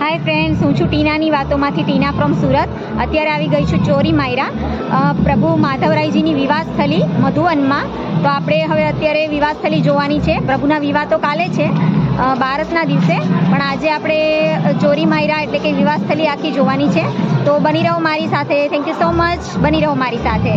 Hi friends, हूँ छूँ टीनानी वातोमांथी टीना from सूरत। अत्यारे आवी गई छूँ चोरी मायरा प्रभु माधवरायजीनी विवाह स्थली मधुवનમાં। तो આપણે હવે અત્યારે વિવાહ સ્થલી જોવાની છે। પ્રભુના વિવાહ તો કાલે છે 12ના દિવસે, પણ આજે આપણે ચોરી માયરા એટલે કે વિવાહ સ્થલી આખી જોવાની છે। તો બની રહો મારી સાથે। થેન્ક યુ સો મચ, બની રહો મારી સાથે।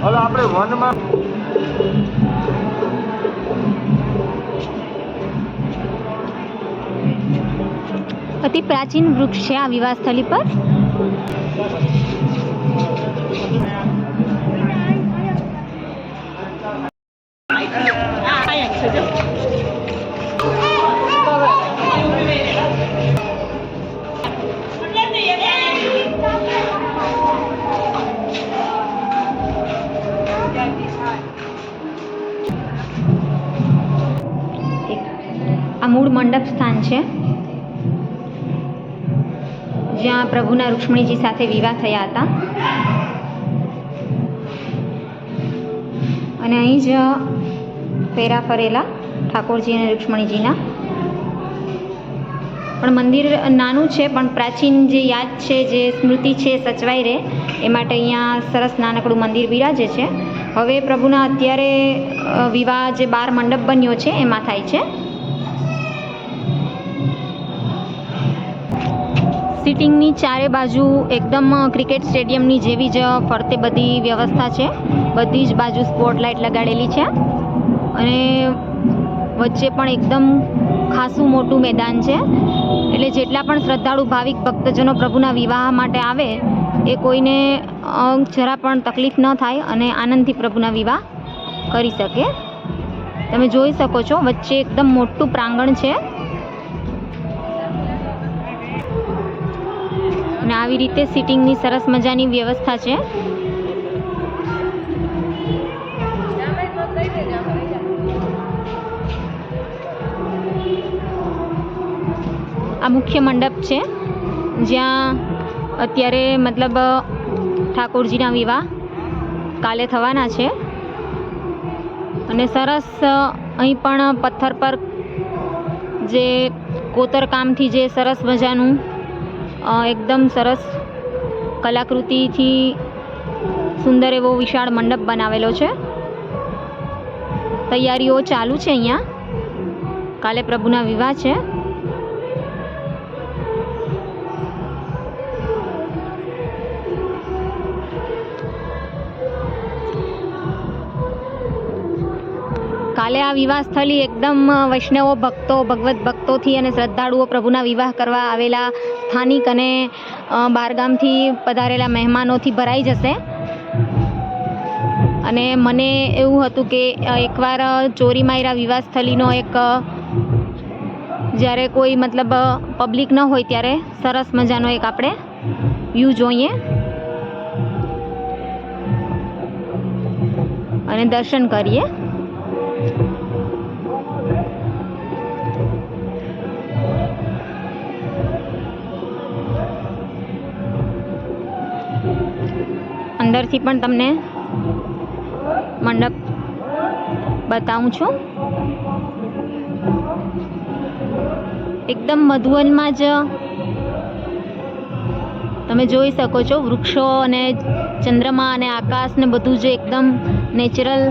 હવે આપણે વનમાં અતિ પ્રાચીન વૃક્ષ છે આ વિવાહ સ્થલી પર। આ મૂળ મંડપ સ્થાન છે જ્યાં પ્રભુના રૂક્ષ્મણીજી સાથે વિવાહ થયા હતા, અને અહીં જ ફેરા ફરેલા ઠાકોરજી અને રૂક્ષ્મણીજીના। પણ મંદિર નાનું છે, પણ પ્રાચીન જે યાદ છે, જે સ્મૃતિ છે, સચવાઈ રહે એ માટે અહીંયા સરસ નાનકડું મંદિર બિરાજે છે। હવે પ્રભુના અત્યારે વિવાહ જે 12 મંડપ બન્યો છે એમાં થાય છે। સિટિંગની ચારે બાજુ એકદમ ક્રિકેટ સ્ટેડિયમની જેવી જ ફરતે બધી વ્યવસ્થા છે। બધી જ બાજુ સ્પોટલાઇટ લગાડેલી છે, અને વચ્ચે પણ એકદમ ખાસું મોટું મેદાન છે। એટલે જેટલા પણ શ્રદ્ધાળુ ભાવિક ભક્તજનો પ્રભુના વિવાહ માટે આવે એ કોઈને જરા પણ તકલીફ ન થાય અને આનંદથી પ્રભુના વિવાહ કરી શકે। તમે જોઈ શકો છો વચ્ચે એકદમ મોટું પ્રાંગણ છે, અને આવી રીતે સિટિંગની સરસ મજાની વ્યવસ્થા છે। આ મુખ્ય મંડપ છે જ્યાં અત્યારે મતલબ ઠાકોરજીના વિવાહ કાલે થવાના છે, અને સરસ અહીં પણ પથ્થર પર જે કોતરકામથી જે સરસ મજાનું એકદમ સરસ કલાકૃતિથી સુંદર એવો વિશાળ મંડપ બનાવેલો છે। તૈયારીઓ ચાલુ છે અહીંયા, કાલે પ્રભુના વિવાહ છે। કાલે આ વિવાહ સ્થલી એકદમ વૈષ્ણવો ભક્તો, ભગવત ભક્તોથી અને શ્રદ્ધાળુઓ પ્રભુના વિવાહ કરવા આવેલા સ્થાનિક અને બહારગામથી પધારેલા મહેમાનોથી ભરાઈ જશે। અને મને એવું હતું કે એકવાર ચોરી માયરા વિવાહ સ્થલીનો એક જ્યારે કોઈ મતલબ પબ્લિક ન હોય ત્યારે સરસ મજાનો એક આપણે વ્યૂ જોઈએ અને દર્શન કરીએ। અંદરથી પણ તમને મંડપ બતાવું છું। એકદમ મધુવનમાં જ તમે જોઈ શકો છો વૃક્ષો અને ચંદ્રમા અને આકાશ ને બધું જ એકદમ નેચરલ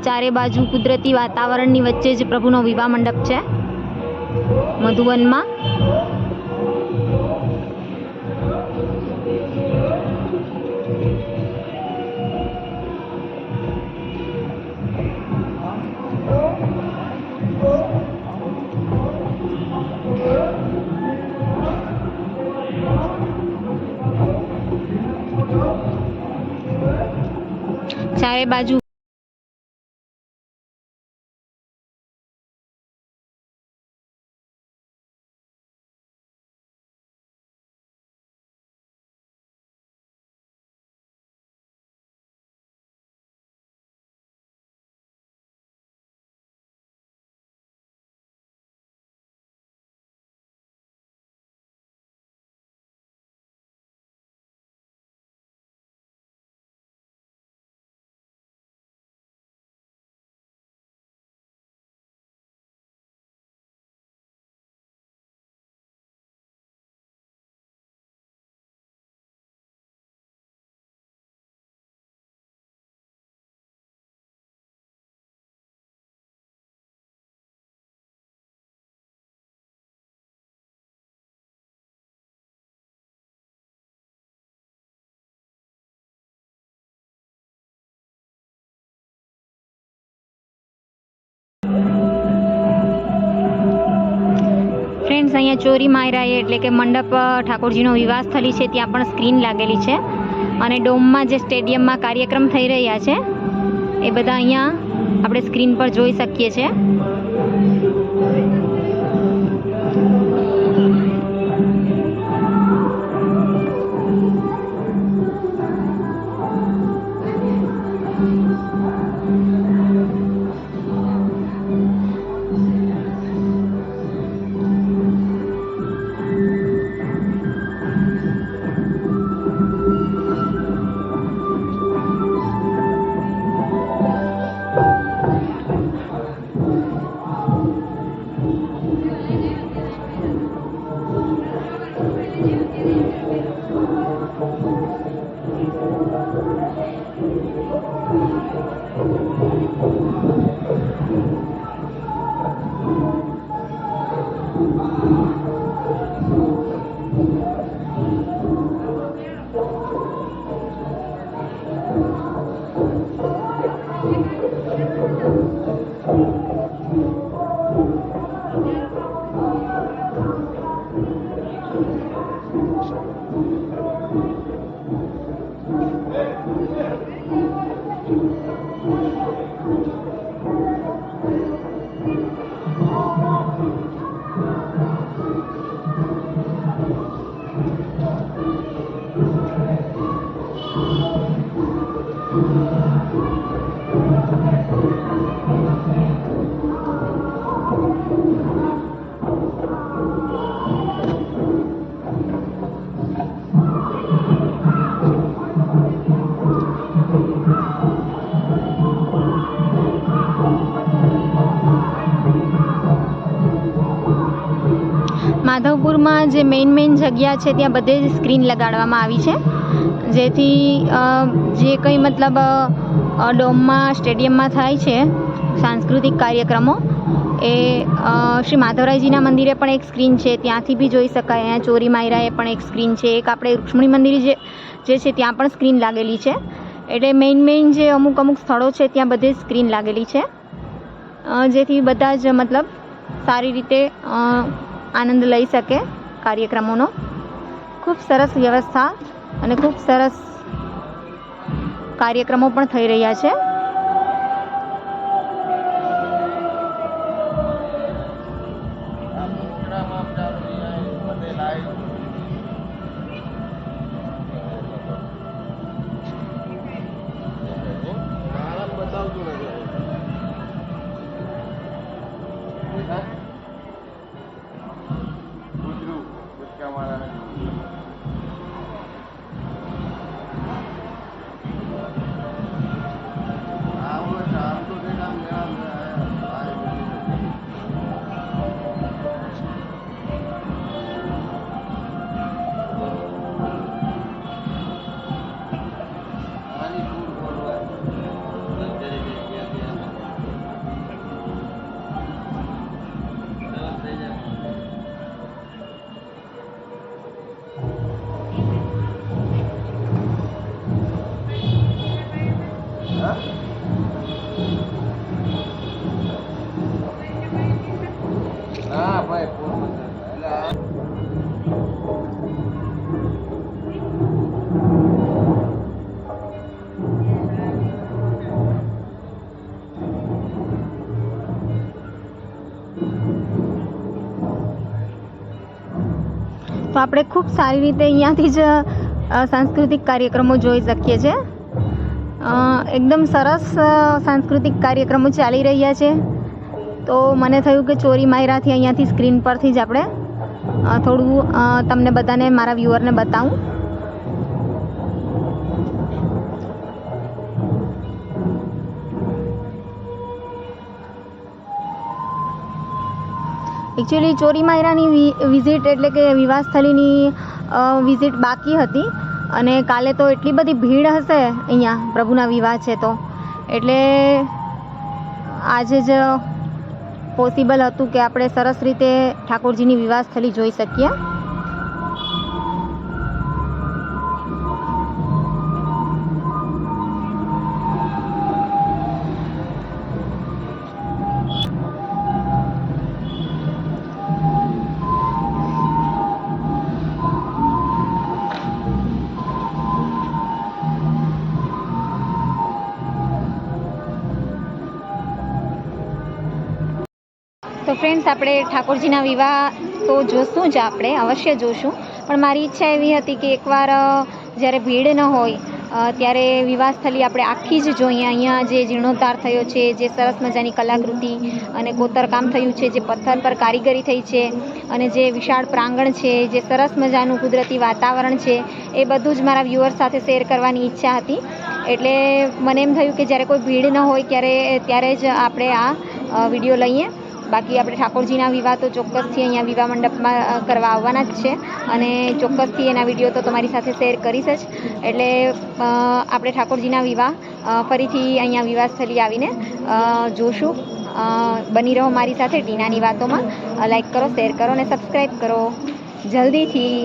ચારે બાજુ કુદરતી વાતાવરણની વચ્ચે જ પ્રભુનો વિવાહ મંડપ છે મધુવનમાં. ચારે બાજુ ફ્રેન્ડ્સ, અહીંયા ચોરી માયરાએ એટલે કે મંડપ ઠાકોરજીનો વિવાહ સ્થળી છે ત્યાં પણ સ્ક્રીન લાગેલી છે અને ડોમમાં જે સ્ટેડિયમમાં કાર્યક્રમ થઈ રહ્યા છે એ બધા અહીંયા આપણે સ્ક્રીન પર જોઈ શકીએ છીએ. માધવપુરમાં જે મેઇન જગ્યા છે ત્યાં બધે જ સ્ક્રીન લગાડવામાં આવી છે, જેથી જે કંઈ મતલબ ડોમમાં સ્ટેડિયમમાં થાય છે સાંસ્કૃતિક કાર્યક્રમો એ શ્રી માધવરાયજીના મંદિરે પણ એક સ્ક્રીન છે, ત્યાંથી બી જોઈ શકાય. અહીંયા ચોરી માયરાએ પણ એક સ્ક્રીન છે, એક આપણે રૂક્ષ્મણી મંદિર જે છે ત્યાં પણ સ્ક્રીન લાગેલી છે. એટલે મેઇન જે અમુક સ્થળો છે ત્યાં બધે જ સ્ક્રીન લાગેલી છે, જેથી બધા જ મતલબ સારી રીતે આનંદ લઈ શકે કાર્યક્રમોનો. ખૂબ સરસ વ્યવસ્થા અને ખૂબ સરસ કાર્યક્રમો પણ થઈ રહ્યા છે. તો આપણે ખૂબ સારી રીતે અહીંયાથી જ સાંસ્કૃતિક કાર્યક્રમો જોઈ શકીએ છીએ. એકદમ સરસ સાંસ્કૃતિક કાર્યક્રમો ચાલી રહ્યા છે. તો મને થયું કે ચોરી માયરાથી અહીંયાથી સ્ક્રીન પરથી જ આપણે થોડું તમને બધાને મારા વ્યુઅરને બતાવું. એકચ્યુઅલી ચોરી માયરાની વિઝિટ એટલે કે વિવાહ સ્થળીની વિઝિટ બાકી હતી અને કાલે તો એટલી બધી ભીડ હશે અહીંયા પ્રભુના વિવાહ છે તો એટલે આજે જ પોસિબલ હતું કે આપણે સરસ રીતે ઠાકોરજીની વિવાહ સ્થળી જોઈ શકીએ. તો ફ્રેન્ડ્સ, આપણે ઠાકોરજીના વિવાહ તો જોશું જ, આપણે અવશ્ય જોશું, પણ મારી ઈચ્છા એવી હતી કે એકવાર જ્યારે ભીડ ન હોય ત્યારે વિવાહ સ્થળી આપણે આખી જ જોઈએ. અહીંયા જે જીર્ણોદ્ધાર થયો છે, જે સરસ મજાની કલાકૃતિ અને કોતરકામ થયું છે, જે પથ્થર પર કારીગરી થઈ છે અને જે વિશાળ પ્રાંગણ છે, જે સરસ મજાનું કુદરતી વાતાવરણ છે, એ બધું જ મારા વ્યુઅર્સ સાથે શેર કરવાની ઈચ્છા હતી. એટલે મને એમ થયું કે જ્યારે કોઈ ભીડ ન હોય ત્યારે જ આપણે આ વિડીયો લઈએ. બાકી આપણે ઠાકોરજીના વિવાહ તો ચોક્કસથી અહીંયા વિવાહ મંડપમાં કરવા આવવાના જ છે અને ચોક્કસથી એના વિડીયો તો તમારી સાથે શેર કરીશ જ. એટલે આપણે ઠાકોરજીના વિવાહ ફરીથી અહીંયા વિવાહ સ્થળી આવીને જોશું. બની રહો મારી સાથે ટીનાની વાતોમાં. લાઈક કરો, શેર કરો અને સબસ્ક્રાઈબ કરો જલ્દીથી.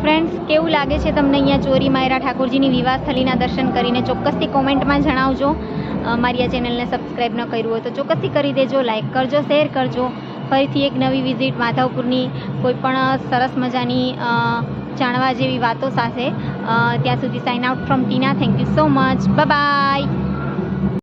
ફ્રેન્ડ્સ, કેવું લાગે છે તમને અહીંયા ચોરી માયરા ઠાકોરજીની વિવાહ સ્થળીના દર્શન કરીને? ચોક્કસથી કોમેન્ટમાં જણાવજો. મારી આ ચેનલને સબસ્ક્રાઈબ ન કર્યું હોય તો ચોક્કસથી કરી દેજો, લાઇક કરજો, શેર કરજો. ફરીથી એક નવી વિઝિટ માધવપુરની કોઈ પણ સરસ મજાની જાણવા જેવી વાતો સાથે. ત્યાં સુધી sign out from Tina. Thank you so much. By.